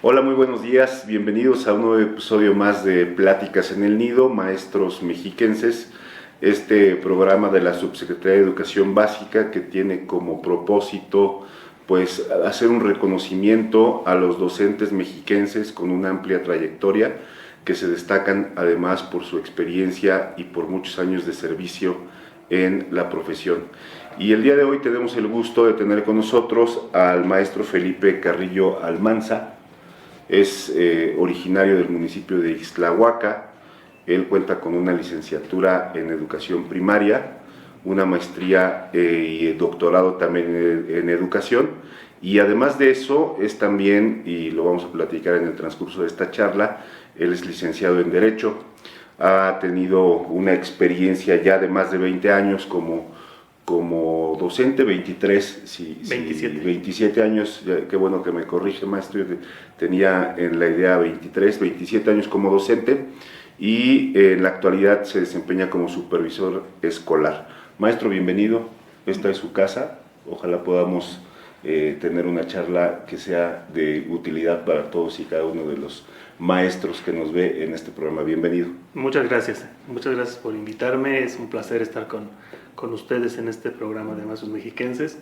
Hola, muy buenos días. Bienvenidos a un nuevo episodio más de Pláticas en el Nido, Maestros Mexiquenses. Este programa de la Subsecretaría de Educación Básica que tiene como propósito pues hacer un reconocimiento a los docentes mexiquenses con una amplia trayectoria que se destacan además por su experiencia y por muchos años de servicio en la profesión. Y el día de hoy tenemos el gusto de tener con nosotros al maestro Felipe Carrillo Almanza. Es originario del municipio de Ixtlahuaca. Él cuenta con una licenciatura en educación primaria, una maestría y doctorado también en educación, y además de eso es también, y lo vamos a platicar en el transcurso de esta charla, él es licenciado en Derecho, ha tenido una experiencia ya de más de 20 años como docente, 27 años, qué bueno que me corrige, maestro, yo tenía en la idea 27 años como docente, y en la actualidad se desempeña como supervisor escolar. Maestro, bienvenido, esta es su casa, ojalá podamos tener una charla que sea de utilidad para todos y cada uno de los maestros que nos ve en este programa. Bienvenido. Muchas gracias por invitarme, es un placer estar con ustedes en este programa de Maestros Mexiquenses.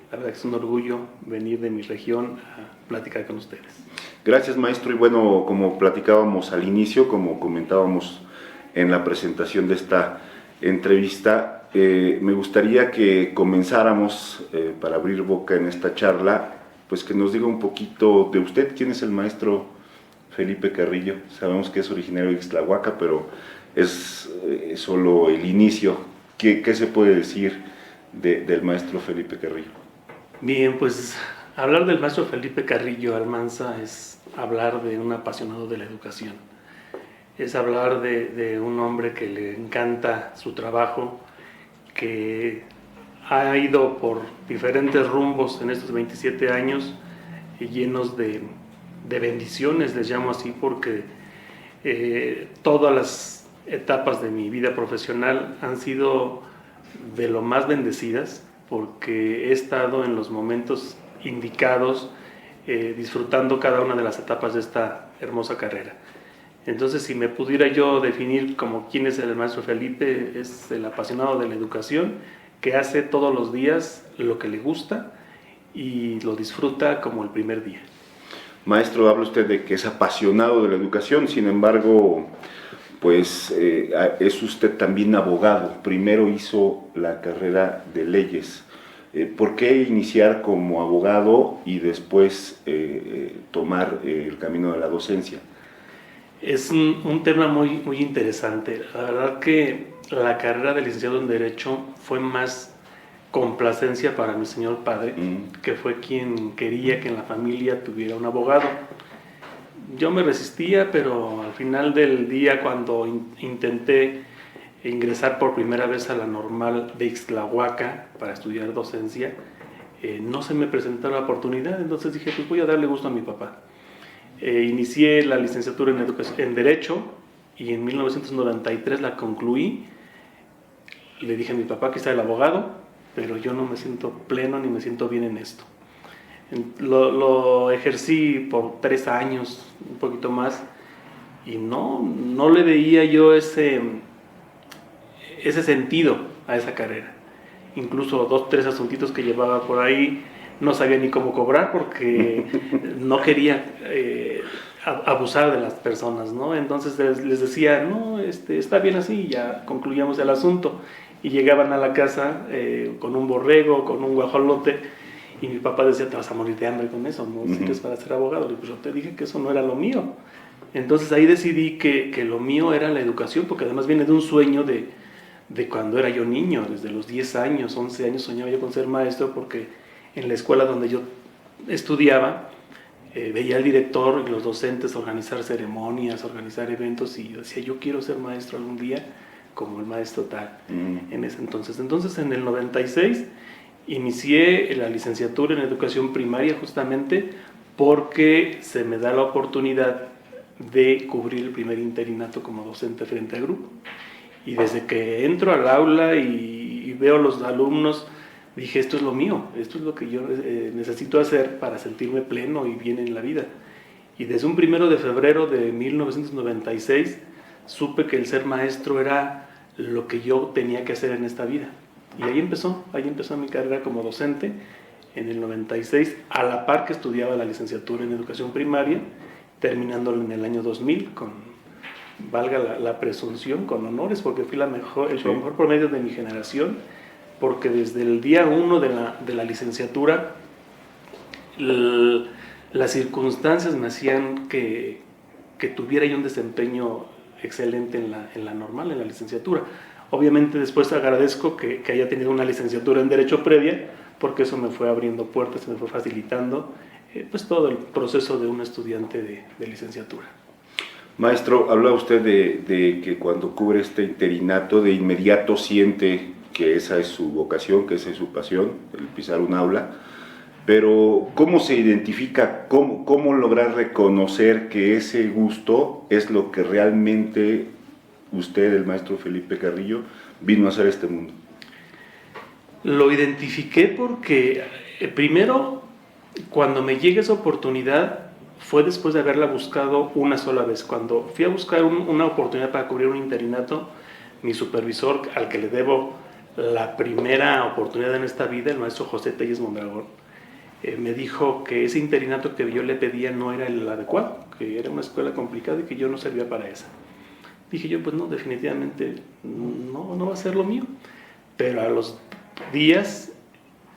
La verdad que es un orgullo venir de mi región a platicar con ustedes. Gracias, maestro, y bueno, como platicábamos al inicio, como comentábamos en la presentación de esta entrevista, me gustaría que comenzáramos, para abrir boca en esta charla, pues que nos diga un poquito de usted. ¿Quién es el maestro Felipe Carrillo? Sabemos que es originario de Ixtlahuaca, pero es solo el inicio. ¿Qué se puede decir del maestro Felipe Carrillo? Bien, pues hablar del maestro Felipe Carrillo Almanza es hablar de un apasionado de la educación. Es hablar de un hombre que le encanta su trabajo, que ha ido por diferentes rumbos en estos 27 años llenos de bendiciones, les llamo así, porque todas las etapas de mi vida profesional han sido de lo más bendecidas, porque he estado en los momentos indicados, disfrutando cada una de las etapas de esta hermosa carrera. Entonces, si me pudiera yo definir como quién es el maestro Felipe, es el apasionado de la educación que hace todos los días lo que le gusta y lo disfruta como el primer día. Maestro, habla usted de que es apasionado de la educación, sin embargo, pues es usted también abogado. Primero hizo la carrera de leyes. ¿Por qué iniciar como abogado y después tomar el camino de la docencia? Es un tema muy interesante. La verdad que la carrera de licenciado en Derecho fue más complacencia para mi señor padre, que fue quien quería que en la familia tuviera un abogado. Yo me resistía, pero al final del día, cuando intenté ingresar por primera vez a la normal de Ixtlahuaca para estudiar docencia, no se me presentó la oportunidad, entonces dije, pues voy a darle gusto a mi papá. Inicié la licenciatura en Derecho y en 1993 la concluí. Le dije a mi papá que está el abogado, pero yo no me siento pleno ni me siento bien en esto. Lo ejercí por 3 años, un poquito más, y no le veía yo ese sentido a esa carrera. Incluso 2, 3 asuntitos que llevaba por ahí, no sabía ni cómo cobrar porque no quería abusar de las personas, ¿no? Entonces les decía, no, está bien así, ya concluyamos el asunto. Y llegaban a la casa con un borrego, con un guajolote, y mi papá decía, te vas a morir de hambre con eso, no sirves para ser abogado. Le digo, pues yo te dije que eso no era lo mío. Entonces ahí decidí que lo mío era la educación, porque además viene de un sueño de cuando era yo niño, desde los 10 años, 11 años soñaba yo con ser maestro, porque en la escuela donde yo estudiaba, veía al director y los docentes organizar ceremonias, organizar eventos, y yo decía, yo quiero ser maestro algún día, como el maestro tal, en ese entonces. Entonces, en el 96, inicié la licenciatura en educación primaria justamente porque se me da la oportunidad de cubrir el primer interinato como docente frente a grupo. Y desde que entro al aula y veo a los alumnos, dije, esto es lo mío, esto es lo que yo necesito hacer para sentirme pleno y bien en la vida. Y desde un 1 de febrero de 1996 supe que el ser maestro era lo que yo tenía que hacer en esta vida. Y ahí empezó mi carrera como docente en el 96, a la par que estudiaba la licenciatura en educación primaria, terminándolo en el año 2000 con, valga la presunción, con honores, porque fui el mejor promedio de mi generación, porque desde el día 1 de la licenciatura las circunstancias me hacían que tuviera yo un desempeño excelente en la normal, en la licenciatura. Obviamente después agradezco que haya tenido una licenciatura en Derecho previa, porque eso me fue abriendo puertas, me fue facilitando pues todo el proceso de un estudiante de licenciatura. Maestro, habla usted de que cuando cubre este interinato de inmediato siente que esa es su vocación, que esa es su pasión, el pisar un aula, pero ¿cómo se identifica, cómo lograr reconocer que ese gusto es lo que realmente usted, el maestro Felipe Carrillo, vino a hacer este mundo? Lo identifiqué porque primero, cuando me llega esa oportunidad, fue después de haberla buscado una sola vez. Cuando fui a buscar una oportunidad para cubrir un interinato, mi supervisor, al que le debo la primera oportunidad en esta vida, el maestro José Telles Mondragón, me dijo que ese interinato que yo le pedía no era el adecuado, que era una escuela complicada y que yo no servía para esa. Dije yo, pues no, definitivamente no va a ser lo mío. Pero a los días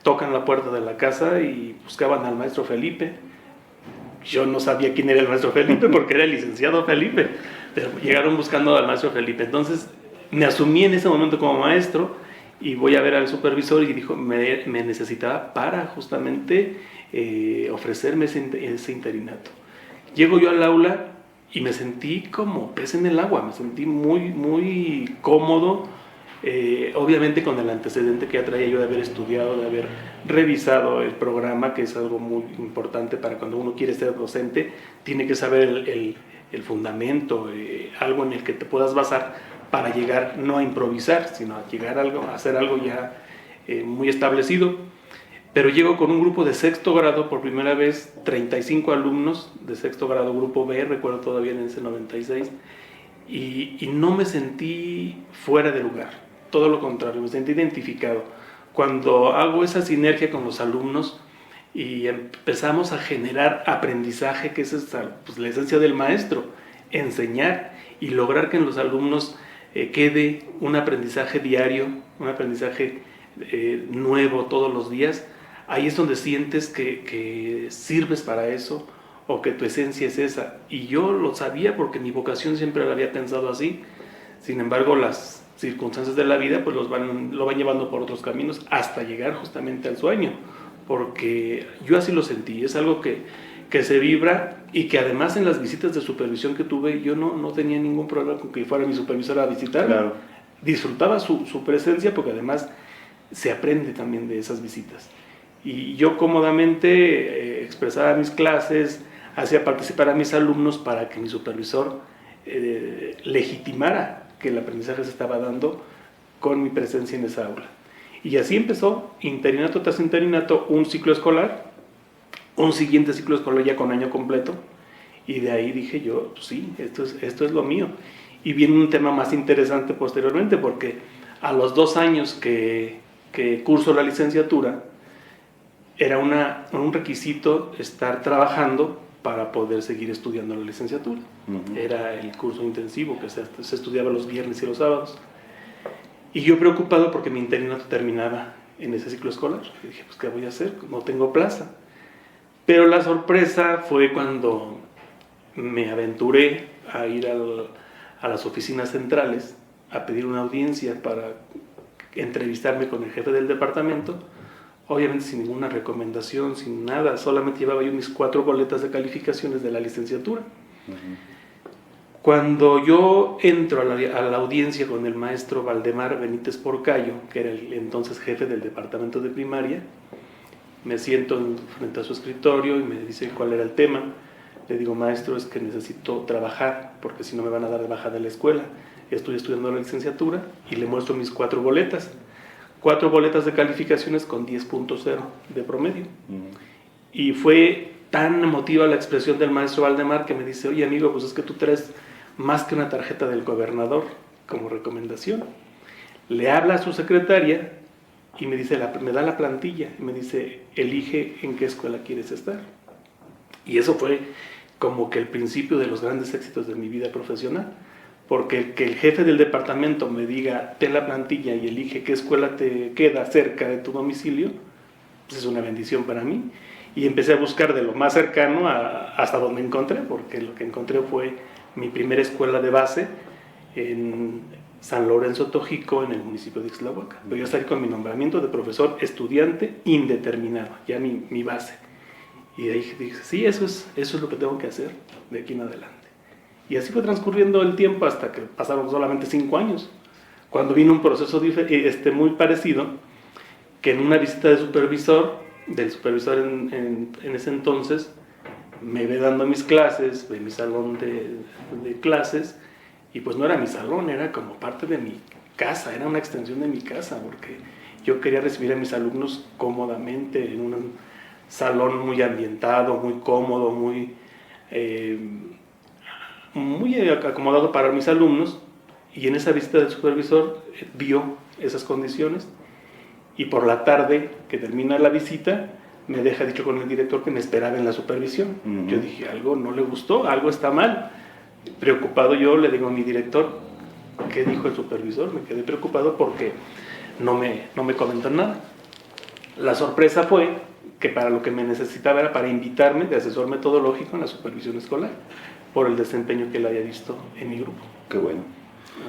tocan la puerta de la casa y buscaban al maestro Felipe. Yo no sabía quién era el maestro Felipe porque era el licenciado Felipe, pero llegaron buscando al maestro Felipe. Entonces me asumí en ese momento como maestro y voy a ver al supervisor y dijo, me necesitaba para justamente ofrecerme ese interinato. Llego yo al aula y me sentí como pez en el agua, me sentí muy cómodo, obviamente con el antecedente que ya traía yo de haber estudiado, de haber revisado el programa, que es algo muy importante para cuando uno quiere ser docente, tiene que saber el fundamento, algo en el que te puedas basar para llegar no a improvisar, sino a llegar a hacer algo ya muy establecido. Pero llego con un grupo de sexto grado, por primera vez, 35 alumnos de sexto grado, grupo B, recuerdo todavía en ese 96, y no me sentí fuera de lugar, todo lo contrario, me sentí identificado. Cuando hago esa sinergia con los alumnos y empezamos a generar aprendizaje, que es pues, la esencia del maestro, enseñar y lograr que en los alumnos quede un aprendizaje diario, un aprendizaje nuevo todos los días, ahí es donde sientes que sirves para eso o que tu esencia es esa. Y yo lo sabía porque mi vocación siempre la había pensado así. Sin embargo, las circunstancias de la vida pues lo van llevando por otros caminos hasta llegar justamente al sueño, porque yo así lo sentí. Es algo que se vibra y que además en las visitas de supervisión que tuve yo no tenía ningún problema con que fuera mi supervisor a visitar. Claro. Disfrutaba su presencia porque además se aprende también de esas visitas. Y yo cómodamente expresaba mis clases, hacía participar a mis alumnos para que mi supervisor legitimara que el aprendizaje se estaba dando con mi presencia en esa aula. Y así empezó, interinato tras interinato, un ciclo escolar, un siguiente ciclo escolar ya con año completo, y de ahí dije yo, pues sí, esto es lo mío. Y viene un tema más interesante posteriormente, porque a los 2 años que curso la licenciatura, era un requisito estar trabajando para poder seguir estudiando la licenciatura. Era el curso intensivo que se estudiaba los viernes y los sábados. Y yo preocupado porque mi interinato terminaba en ese ciclo escolar. Y dije, pues ¿qué voy a hacer? No tengo plaza. Pero la sorpresa fue cuando me aventuré a ir a las oficinas centrales a pedir una audiencia para entrevistarme con el jefe del departamento, obviamente sin ninguna recomendación, sin nada, solamente llevaba yo mis 4 boletas de calificaciones de la licenciatura. Cuando yo entro a la audiencia con el maestro Valdemar Benítez Porcayo, que era el entonces jefe del departamento de primaria, me siento frente a su escritorio y me dice cuál era el tema. Le digo, maestro, es que necesito trabajar porque si no me van a dar de baja de la escuela. Estoy estudiando la licenciatura y le muestro mis 4 boletas. 4 boletas de calificaciones con 10.0 de promedio. Y fue tan emotiva la expresión del maestro Valdemar que me dice, oye amigo, pues es que tú traes más que una tarjeta del gobernador como recomendación. Le habla a su secretaria y me dice, me da la plantilla y me dice, elige en qué escuela quieres estar. Y eso fue como que el principio de los grandes éxitos de mi vida profesional, porque que el jefe del departamento me diga, ten la plantilla y elige qué escuela te queda cerca de tu domicilio, pues es una bendición para mí. Y empecé a buscar de lo más cercano hasta donde encontré, porque lo que encontré fue mi primera escuela de base en San Lorenzo Tojico, en el municipio de Ixtlahuaca. Pero yo salí con mi nombramiento de profesor estudiante indeterminado, ya mi base. Y ahí dije, sí, eso es lo que tengo que hacer de aquí en adelante. Y así fue transcurriendo el tiempo hasta que pasaron solamente 5 años, cuando vino un proceso muy parecido, que en una visita del supervisor en ese entonces, me ve dando mis clases, de mi salón de clases, y pues no era mi salón, era como parte de mi casa, era una extensión de mi casa, porque yo quería recibir a mis alumnos cómodamente, en un salón muy ambientado, muy cómodo, muy acomodado para mis alumnos, y en esa visita del supervisor vio esas condiciones, y por la tarde que termina la visita me deja dicho con el director que me esperaba en la supervisión. Yo dije, algo no le gustó, algo está mal. Preocupado yo le digo a mi director, ¿qué dijo el supervisor? Me quedé preocupado porque no me comentó nada. La sorpresa fue que para lo que me necesitaba era para invitarme de asesor metodológico en la supervisión escolar, por el desempeño que él había visto en mi grupo. Qué bueno.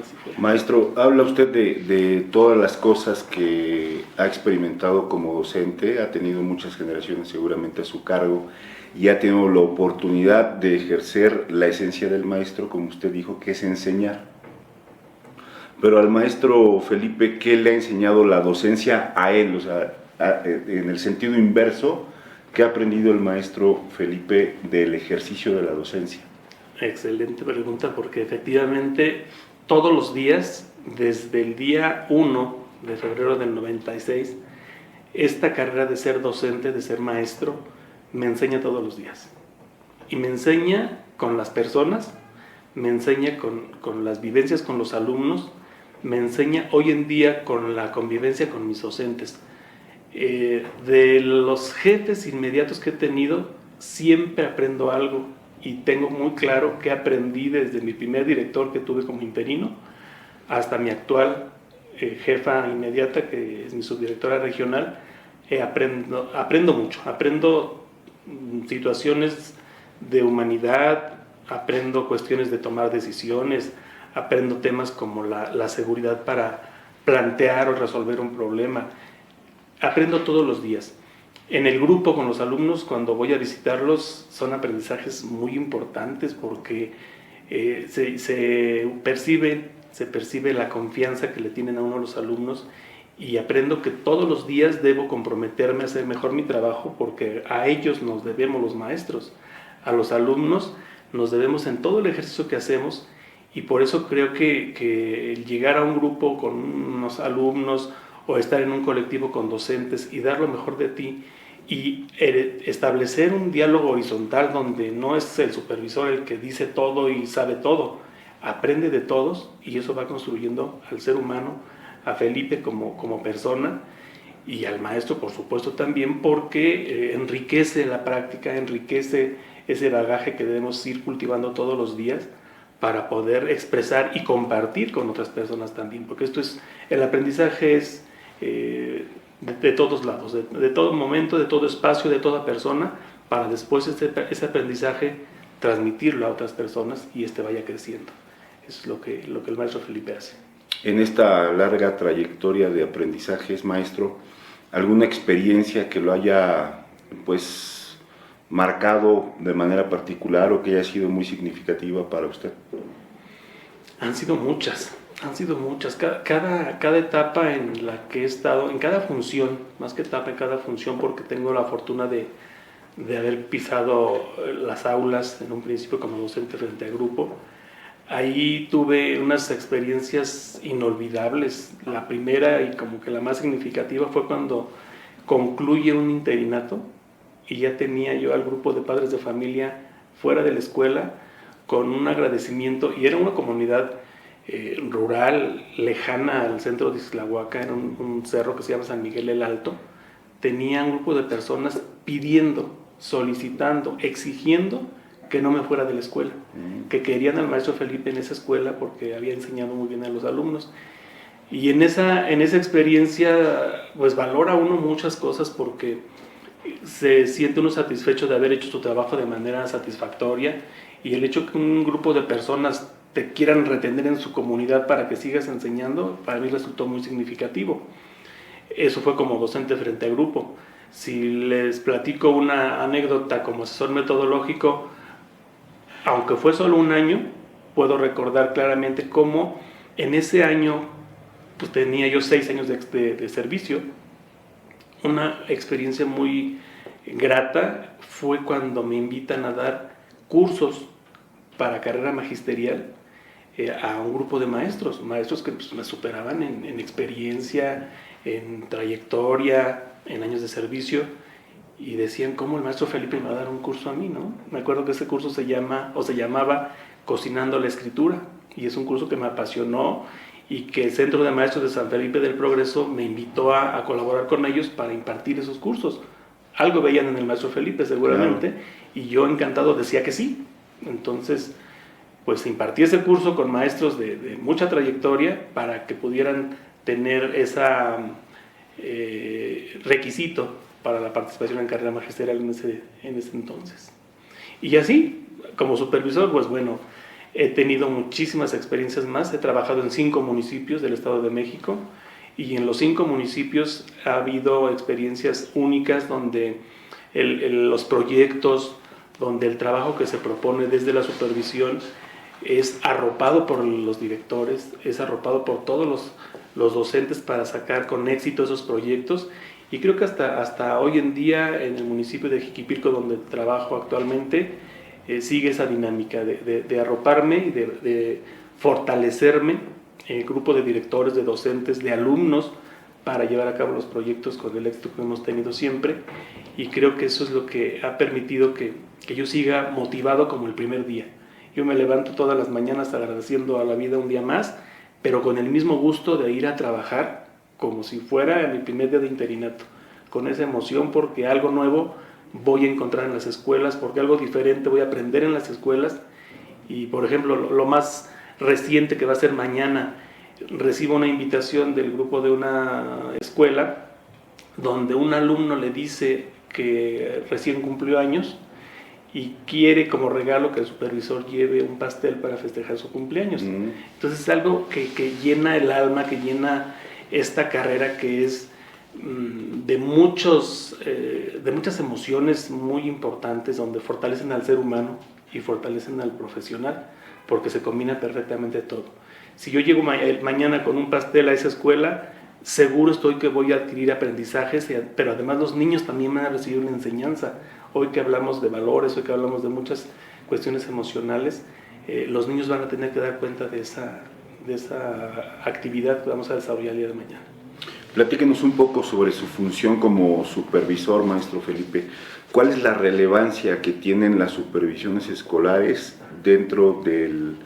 Así fue. Maestro, habla usted de todas las cosas que ha experimentado como docente, ha tenido muchas generaciones seguramente a su cargo y ha tenido la oportunidad de ejercer la esencia del maestro, como usted dijo, que es enseñar. Pero al maestro Felipe, ¿qué le ha enseñado la docencia a él? O sea, en el sentido inverso, ¿qué ha aprendido el maestro Felipe del ejercicio de la docencia? Excelente pregunta, porque efectivamente todos los días, desde el día 1 de febrero del 96, esta carrera de ser docente, de ser maestro, me enseña todos los días. Y me enseña con las personas, me enseña con las vivencias con los alumnos, me enseña hoy en día con la convivencia con mis docentes. De los jefes inmediatos que he tenido, siempre aprendo algo. Y tengo muy claro que aprendí desde mi primer director que tuve como interino hasta mi actual jefa inmediata, que es mi subdirectora regional. Aprendo mucho, aprendo situaciones de humanidad, aprendo cuestiones de tomar decisiones, aprendo temas como la seguridad para plantear o resolver un problema. Aprendo todos los días. En el grupo con los alumnos, cuando voy a visitarlos, son aprendizajes muy importantes porque se percibe la confianza que le tienen a uno los alumnos, y aprendo que todos los días debo comprometerme a hacer mejor mi trabajo, porque a ellos nos debemos los maestros, a los alumnos nos debemos en todo el ejercicio que hacemos, y por eso creo que el llegar a un grupo con unos alumnos o estar en un colectivo con docentes y dar lo mejor de ti y establecer un diálogo horizontal donde no es el supervisor el que dice todo y sabe todo, aprende de todos, y eso va construyendo al ser humano, a Felipe como persona, y al maestro por supuesto también, porque enriquece la práctica, enriquece ese bagaje que debemos ir cultivando todos los días para poder expresar y compartir con otras personas también, porque el aprendizaje es de todos lados, de todo momento, de todo espacio, de toda persona, para después ese aprendizaje transmitirlo a otras personas y vaya creciendo. Eso es lo que el maestro Felipe hace. En esta larga trayectoria de aprendizajes, maestro, ¿alguna experiencia que lo haya pues marcado de manera particular o que haya sido muy significativa para usted? Han sido muchas. Cada etapa en la que he estado, en cada función, más que etapa, en cada función, porque tengo la fortuna de haber pisado las aulas en un principio como docente frente al grupo. Ahí tuve unas experiencias inolvidables. La primera y como que la más significativa fue cuando concluye un interinato y ya tenía yo al grupo de padres de familia fuera de la escuela con un agradecimiento, y era una comunidad rural, lejana al centro de Ixtlahuaca, en un cerro que se llama San Miguel el Alto. Tenía un grupo de personas pidiendo, solicitando, exigiendo que no me fuera de la escuela, que querían al maestro Felipe en esa escuela porque había enseñado muy bien a los alumnos. Y en esa experiencia pues valora uno muchas cosas, porque se siente uno satisfecho de haber hecho su trabajo de manera satisfactoria, y el hecho que un grupo de personas te quieran retener en su comunidad para que sigas enseñando, para mí resultó muy significativo. Eso fue como docente frente al grupo. Si les platico una anécdota como asesor metodológico, aunque fue solo un año, puedo recordar claramente cómo en ese año, pues tenía yo 6 años de servicio. Una experiencia muy grata fue cuando me invitan a dar cursos para carrera magisterial a un grupo de maestros que pues, me superaban en experiencia, en trayectoria, en años de servicio, y decían cómo el maestro Felipe me va a dar un curso a mí, ¿no? Me acuerdo que ese curso se llamaba Cocinando la Escritura, y es un curso que me apasionó, y que el Centro de Maestros de San Felipe del Progreso me invitó a colaborar con ellos para impartir esos cursos. Algo veían en el maestro Felipe seguramente, claro. Y yo encantado decía que sí. Entonces, pues impartí ese curso con maestros de mucha trayectoria para que pudieran tener ese requisito para la participación en carrera magisterial en ese entonces. Y así, como supervisor, pues bueno, he tenido muchísimas experiencias más. He trabajado en 5 municipios del Estado de México, y en los 5 municipios ha habido experiencias únicas donde los proyectos, donde el trabajo que se propone desde la supervisión es arropado por los directores, es arropado por todos los docentes para sacar con éxito esos proyectos. Y creo que hasta hoy en día en el municipio de Jiquipilco, donde trabajo actualmente, sigue esa dinámica de arroparme y de fortalecerme el grupo de directores, de docentes, de alumnos, para llevar a cabo los proyectos con el éxito que hemos tenido siempre. Y creo que eso es lo que ha permitido que yo siga motivado como el primer día. Yo me levanto todas las mañanas agradeciendo a la vida un día más, pero con el mismo gusto de ir a trabajar como si fuera mi primer día de interinato, con esa emoción porque algo nuevo voy a encontrar en las escuelas, porque algo diferente voy a aprender en las escuelas. Y por ejemplo, lo más reciente que va a ser mañana, recibo una invitación del grupo de una escuela donde un alumno le dice que recién cumplió años y quiere como regalo que el supervisor lleve un pastel para festejar su cumpleaños. Entonces es algo que llena el alma, que llena esta carrera, que es de muchas emociones muy importantes, donde fortalecen al ser humano y fortalecen al profesional, porque se combina perfectamente todo. Si yo llego mañana con un pastel a esa escuela, seguro estoy que voy a adquirir aprendizajes, pero además los niños también van a recibir una enseñanza. Hoy que hablamos de valores, hoy que hablamos de muchas cuestiones emocionales, los niños van a tener que dar cuenta de esa actividad que vamos a desarrollar el día de mañana. Platíquenos un poco sobre su función como supervisor, maestro Felipe. ¿Cuál es la relevancia que tienen las supervisiones escolares dentro del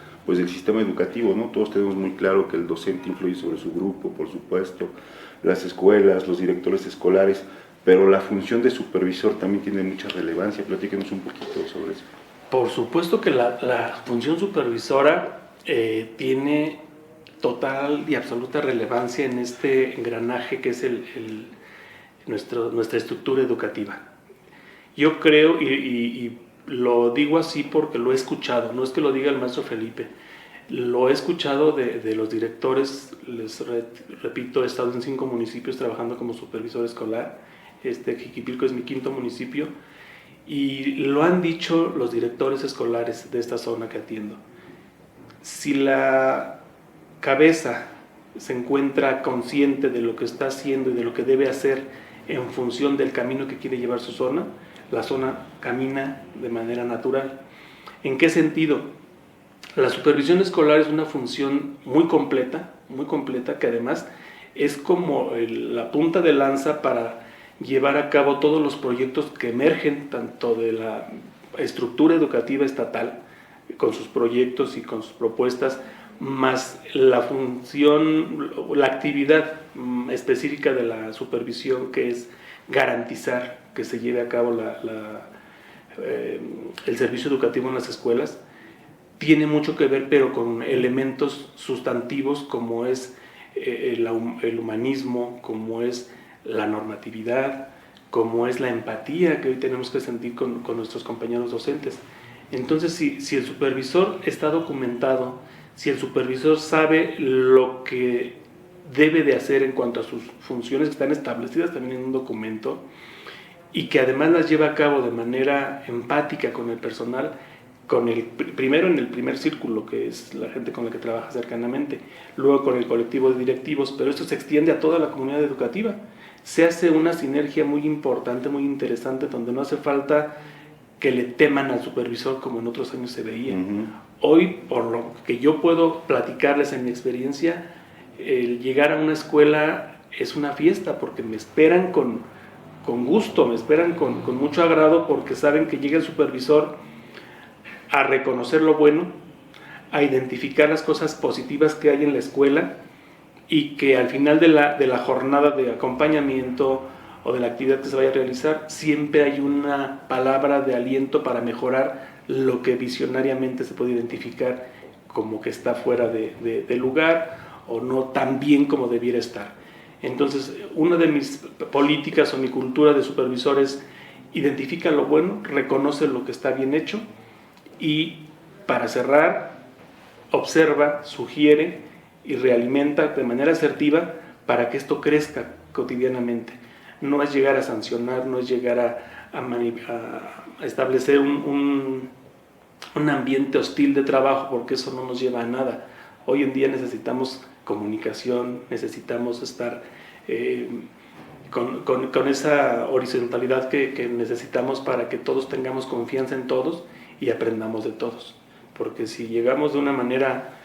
sistema educativo, ¿no? Todos tenemos muy claro que el docente influye sobre su grupo, por supuesto, las escuelas, los directores escolares, pero la función de supervisor también tiene mucha relevancia. Platíquenos un poquito sobre eso. Por supuesto que la función supervisora tiene total y absoluta relevancia en este engranaje que es nuestra estructura educativa. Yo creo, y lo digo así porque lo he escuchado, no es que lo diga el maestro Felipe, lo he escuchado de los directores. Les repito, he estado en 5 municipios trabajando como supervisor escolar. Jiquipilco es mi 5º municipio, y lo han dicho los directores escolares de esta zona que atiendo. Si la cabeza se encuentra consciente de lo que está haciendo y de lo que debe hacer en función del camino que quiere llevar su zona, la zona camina de manera natural. ¿En qué sentido? La supervisión escolar es una función muy completa, que además es como la punta de lanza para llevar a cabo todos los proyectos que emergen tanto de la estructura educativa estatal, con sus proyectos y con sus propuestas, más la función, la actividad específica de la supervisión, que es garantizar que se lleve a cabo el servicio educativo en las escuelas, tiene mucho que ver, pero con elementos sustantivos como es el humanismo, como es la normatividad, como es la empatía que hoy tenemos que sentir con nuestros compañeros docentes. Entonces, si el supervisor está documentado, si el supervisor sabe lo que debe de hacer en cuanto a sus funciones que están establecidas también en un documento, y que además las lleva a cabo de manera empática con el personal, primero en el primer círculo, que es la gente con la que trabaja cercanamente, luego con el colectivo de directivos, pero esto se extiende a toda la comunidad educativa. Se hace una sinergia muy importante, muy interesante, donde no hace falta que le teman al supervisor como en otros años se veía. Hoy, por lo que yo puedo platicarles en mi experiencia, el llegar a una escuela es una fiesta, porque me esperan con gusto, me esperan con mucho agrado, porque saben que llega el supervisor a reconocer lo bueno, a identificar las cosas positivas que hay en la escuela, y que al final de la jornada de acompañamiento o de la actividad que se vaya a realizar, siempre hay una palabra de aliento para mejorar lo que visionariamente se puede identificar como que está fuera de lugar o no tan bien como debiera estar. Entonces, una de mis políticas o mi cultura de supervisor es: identifica lo bueno, reconoce lo que está bien hecho, y para cerrar, observa, sugiere y realimenta de manera asertiva para que esto crezca cotidianamente. No es llegar a sancionar, no es llegar a establecer un ambiente hostil de trabajo, porque eso no nos lleva a nada. Hoy en día necesitamos comunicación, necesitamos estar con esa horizontalidad que necesitamos para que todos tengamos confianza en todos y aprendamos de todos. Porque si llegamos de una manera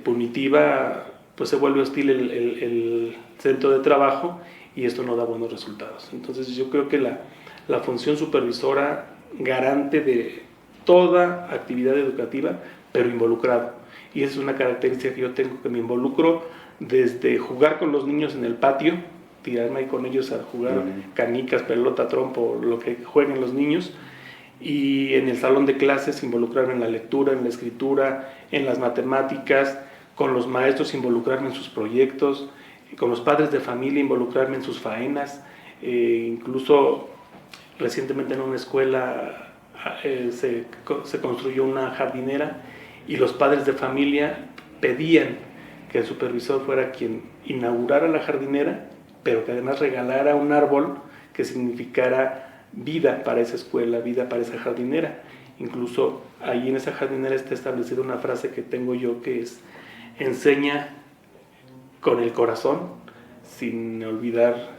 punitiva, pues se vuelve hostil el centro de trabajo, y esto no da buenos resultados. Entonces yo creo que la función supervisora, garante de toda actividad educativa, pero involucrado. Y esa es una característica que yo tengo, que me involucro desde jugar con los niños en el patio, tirarme ahí con ellos a jugar canicas, pelota, trompo, lo que jueguen los niños, y en el salón de clases involucrarme en la lectura, en la escritura, en las matemáticas, con los maestros involucrarme en sus proyectos, con los padres de familia involucrarme en sus faenas. Incluso recientemente en una escuela se construyó una jardinera, y los padres de familia pedían que el supervisor fuera quien inaugurara la jardinera, pero que además regalara un árbol que significara vida para esa escuela, vida para esa jardinera. Incluso ahí en esa jardinera está establecida una frase que tengo yo, que es: enseña con el corazón sin olvidar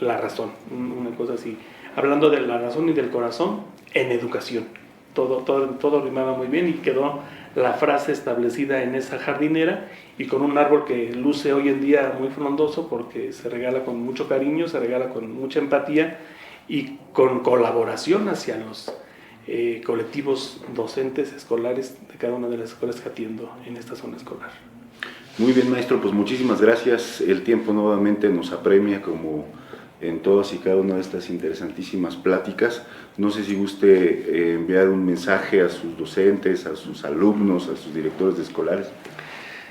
la razón, una cosa así. Hablando de la razón y del corazón en educación. Todo rimaba muy bien, y quedó la frase establecida en esa jardinera, y con un árbol que luce hoy en día muy frondoso, porque se regala con mucho cariño, se regala con mucha empatía y con colaboración hacia los colectivos docentes escolares de cada una de las escuelas que atiendo en esta zona escolar. Muy bien, maestro, pues muchísimas gracias. El tiempo nuevamente nos apremia, como en todas y cada una de estas interesantísimas pláticas. No sé si guste enviar un mensaje a sus docentes, a sus alumnos, a sus directores de escolares.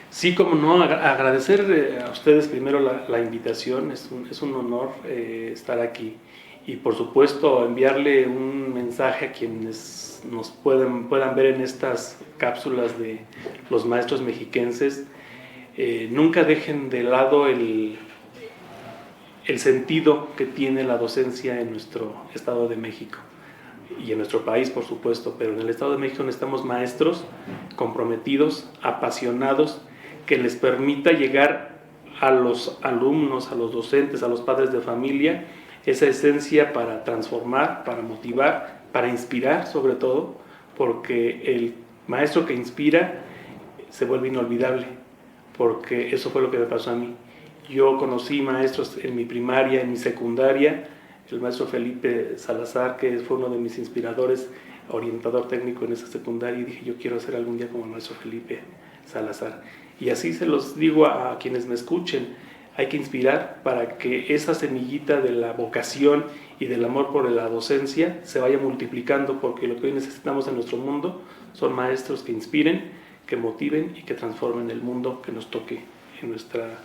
Sí, como no, agradecer a ustedes primero la invitación. Es un honor estar aquí, y por supuesto enviarle un mensaje a quienes nos puedan ver en estas cápsulas de los maestros mexiquenses. Nunca dejen de lado el sentido que tiene la docencia en nuestro Estado de México y en nuestro país, por supuesto, pero en el Estado de México necesitamos maestros comprometidos, apasionados, que les permita llegar a los alumnos, a los docentes, a los padres de familia, esa esencia para transformar, para motivar, para inspirar sobre todo, porque el maestro que inspira se vuelve inolvidable, porque eso fue lo que me pasó a mí. Yo conocí maestros en mi primaria, en mi secundaria, el maestro Felipe Salazar, que fue uno de mis inspiradores, orientador técnico en esa secundaria, y dije, yo quiero ser algún día como el maestro Felipe Salazar. Y así se los digo a quienes me escuchen, hay que inspirar para que esa semillita de la vocación y del amor por la docencia se vaya multiplicando, porque lo que hoy necesitamos en nuestro mundo son maestros que inspiren, que motiven y que transformen el mundo que nos toque en nuestra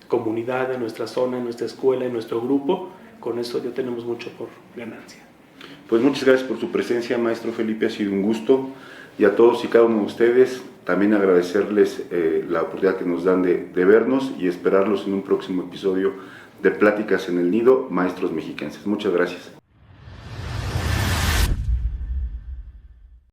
comunidad, en nuestra zona, en nuestra escuela, en nuestro grupo. Con eso ya tenemos mucho por ganancia. Pues muchas gracias por su presencia, maestro Felipe, ha sido un gusto. Y a todos y cada uno de ustedes, también agradecerles la oportunidad que nos dan de vernos y esperarlos en un próximo episodio de Pláticas en el Nido, Maestros Mexiquenses. Muchas gracias.